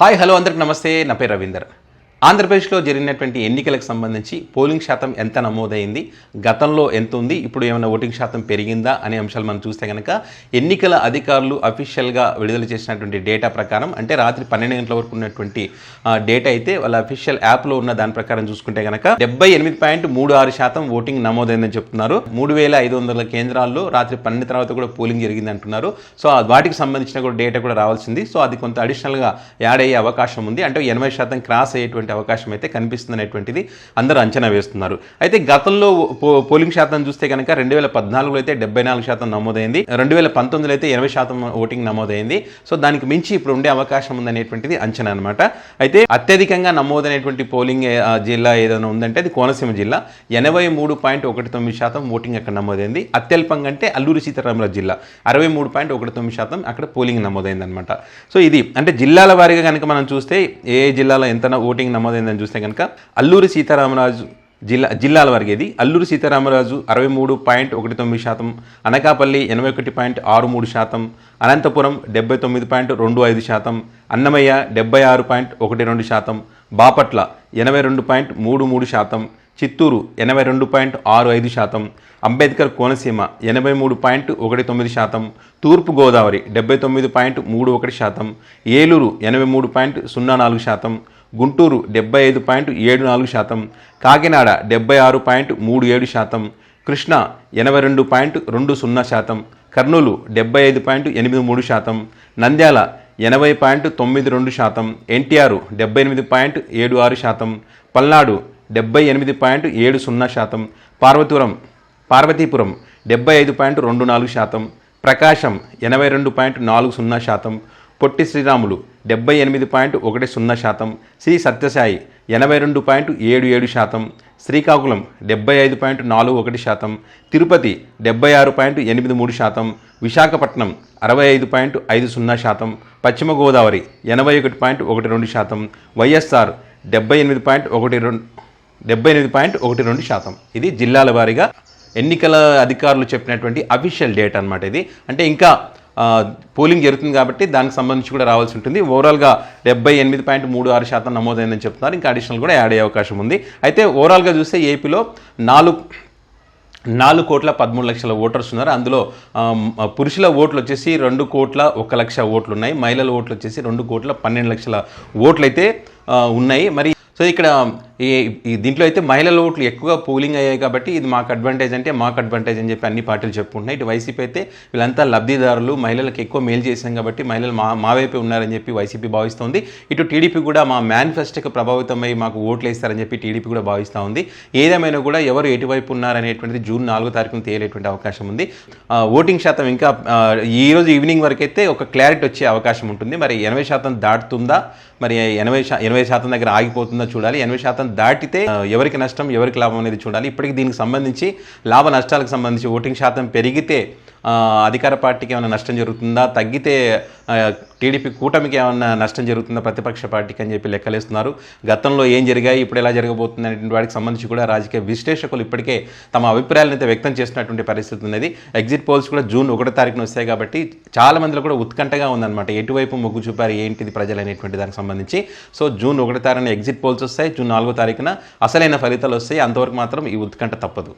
Hi hello అందరికి నమస్తే. నా పేరు రవీందర్. ఆంధ్రప్రదేశ్లో జరిగినటువంటి ఎన్నికలకు సంబంధించి పోలింగ్ శాతం ఎంత నమోదైంది, గతంలో ఎంత ఉంది, ఇప్పుడు ఏమైనా ఓటింగ్ శాతం పెరిగిందా అనే అంశాలు మనం చూస్తే కనుక ఎన్నికల అధికారులు అఫీషియల్గా విడుదల చేసినటువంటి డేటా ప్రకారం, అంటే రాత్రి 12 గంటల వరకు ఉన్నటువంటి డేటా అయితే వాళ్ళ అఫీషియల్ యాప్లో ఉన్న దాని ప్రకారం చూసుకుంటే కనుక 78.36% ఓటింగ్ నమోదైందని చెప్తున్నారు. 3500 కేంద్రాల్లో రాత్రి 12 తర్వాత కూడా పోలింగ్ జరిగింది అంటున్నారు. సో వాటికి సంబంధించిన కూడా డేటా కూడా రావాల్సింది. సో అది కొంత అడిషనల్గా యాడ్ అయ్యే అవకాశం ఉంది. అంటే 80% క్రాస్ అయ్యేటువంటి అవకాశం అయితే కనిపిస్తుంది అనేటువంటిది అందరూ అంచనా వేస్తున్నారు. అయితే గతంలో పోలింగ్ శాతం చూస్తే కనుక 2014లో అయితే 74% నమోదైంది, 2019లో అయితే 80% ఓటింగ్ నమోదైంది. సో దానికి మించి ఇప్పుడు ఉండే అవకాశం ఉందనేటువంటిది అంచనా అనమాట. అయితే అత్యధికంగా నమోదైనటువంటి పోలింగ్ జిల్లా ఏదైనా ఉందంటే అది కోనసీమ జిల్లా. 83.19% ఓటింగ్ అక్కడ నమోదైంది. అత్యల్పంగా అంటే అల్లూరి సీతారామరాజు జిల్లా 63.19% అక్కడ పోలింగ్ నమోదైంది అనమాట. సో ఇది అంటే జిల్లాల వారీగా కనుక మనం చూస్తే ఏ జిల్లాలో ఎంత ఓటింగ్ నమోదైందని చూస్తే కనుక అల్లూరి సీతారామరాజు జిల్లాల వరకు ఇది అల్లూరి సీతారామరాజు 63.19%, అనకాపల్లి 81.63%, అనంతపురం 79.25%, అన్నమయ్య 76.12%, బాపట్ల 82.33%, చిత్తూరు 82.65%, అంబేద్కర్ కోనసీమ 83.19%, తూర్పుగోదావరి 79.31%, ఏలూరు 83.04%, గుంటూరు 75.74%, కాకినాడ 76.37%, కృష్ణా 82.20%, కర్నూలు 75.83%, నంద్యాల 80.92%, ఎన్టీఆర్ 78.76%, పల్నాడు 78.70%, పార్వతీపురం 75.24%, ప్రకాశం 82.40%, పొట్టి శ్రీరాములు 78.10%, శ్రీ సత్యసాయి 82.77%, శ్రీకాకుళం 75.41%, తిరుపతి 76.83%, విశాఖపట్నం 65.50%, పశ్చిమ గోదావరి 81.12%, వైఎస్ఆర్ 78.12%. ఇది జిల్లాల వారీగా ఎన్నికల అధికారులు చెప్పినటువంటి అఫీషియల్ డేట్ అనమాట. ఇది అంటే ఇంకా పోలింగ్ జరుగుతుంది కాబట్టి దానికి సంబంధించి కూడా రావాల్సి ఉంటుంది. ఓవరాల్గా 78.36% నమోదైందని చెప్తున్నారు. ఇంకా అడిషనల్ కూడా యాడ్ అయ్యే అవకాశం ఉంది. అయితే ఓవరాల్గా చూస్తే ఏపీలో 4,13,00,000 ఓటర్స్ ఉన్నారు. అందులో పురుషుల ఓట్లు వచ్చేసి 2,01,00,000 ఓట్లు ఉన్నాయి. మహిళల ఓట్లు వచ్చేసి 2,12,00,000 ఓట్లు అయితే ఉన్నాయి. మరి సో ఇక్కడ దీంట్లో అయితే మహిళల ఓట్లు ఎక్కువగా పోలింగ్ అయ్యాయి కాబట్టి ఇది మాకు అడ్వాంటేజ్ అని చెప్పి అన్ని పార్టీలు చెప్పుకుంటున్నాయి. ఇటు వైసీపీ అయితే వీళ్ళంతా లబ్ధిదారులు, మహిళలకు ఎక్కువ మేలు చేశాం కాబట్టి మహిళలు మా వైపే ఉన్నారని చెప్పి వైసీపీ భావిస్తోంది. ఇటు టీడీపీ కూడా మా మేనిఫెస్టోకి ప్రభావితమై మాకు ఓట్లు వేస్తారని చెప్పి టీడీపీ కూడా భావిస్తూ ఉంది. ఏదేమైనా కూడా ఎవరు ఎటువైపు ఉన్నారనేటువంటిది జూన్ 4వ తారీఖున తేలేటువంటి అవకాశం ఉంది. ఓటింగ్ శాతం ఇంకా ఈరోజు ఈవినింగ్ వరకు అయితే ఒక క్లారిటీ వచ్చే అవకాశం ఉంటుంది. మరి 80% దాటుతుందా, మరి 80% దగ్గర ఆగిపోతుందా చూడాలి. 80% దాటితే ఎవరికి నష్టం ఎవరికి లాభం అనేది చూడాలి. ఇప్పటికీ దీనికి సంబంధించి లాభ నష్టాలకు సంబంధించి ఓటింగ్ శాతం పెరిగితే అధికార పార్టీకి ఏమైనా నష్టం జరుగుతుందా, తగ్గితే టీడీపీ కూటమికి ఏమైనా నష్టం జరుగుతుందా ప్రతిపక్ష పార్టీకి అని చెప్పి లెక్కలేస్తున్నారు. గతంలో ఏం జరిగాయి, ఇప్పుడు ఎలా జరగబోతుంది అనేటువంటి వాటికి సంబంధించి కూడా రాజకీయ విశ్లేషకులు ఇప్పటికే తమ అభిప్రాయాలను అయితే వ్యక్తం చేస్తున్నటువంటి పరిస్థితి ఉన్నది. ఎగ్జిట్ పోల్స్ కూడా జూన్ 1వ తారీఖున వస్తాయి కాబట్టి చాలా మందిలో కూడా ఉత్కంఠగా ఉందన్నమాట. ఎటువైపు మొగ్గు చూపారు, ఏంటిది ప్రజలు అనేటువంటి దానికి సంబంధించి. సో జూన్ 1వ తారీఖున ఎగ్జిట్ పోల్స్ వస్తాయి, జూన్ 4వ తారీఖున అసలైన ఫలితాలు వస్తాయి. అంతవరకు మాత్రం ఈ ఉత్కంఠ తప్పదు.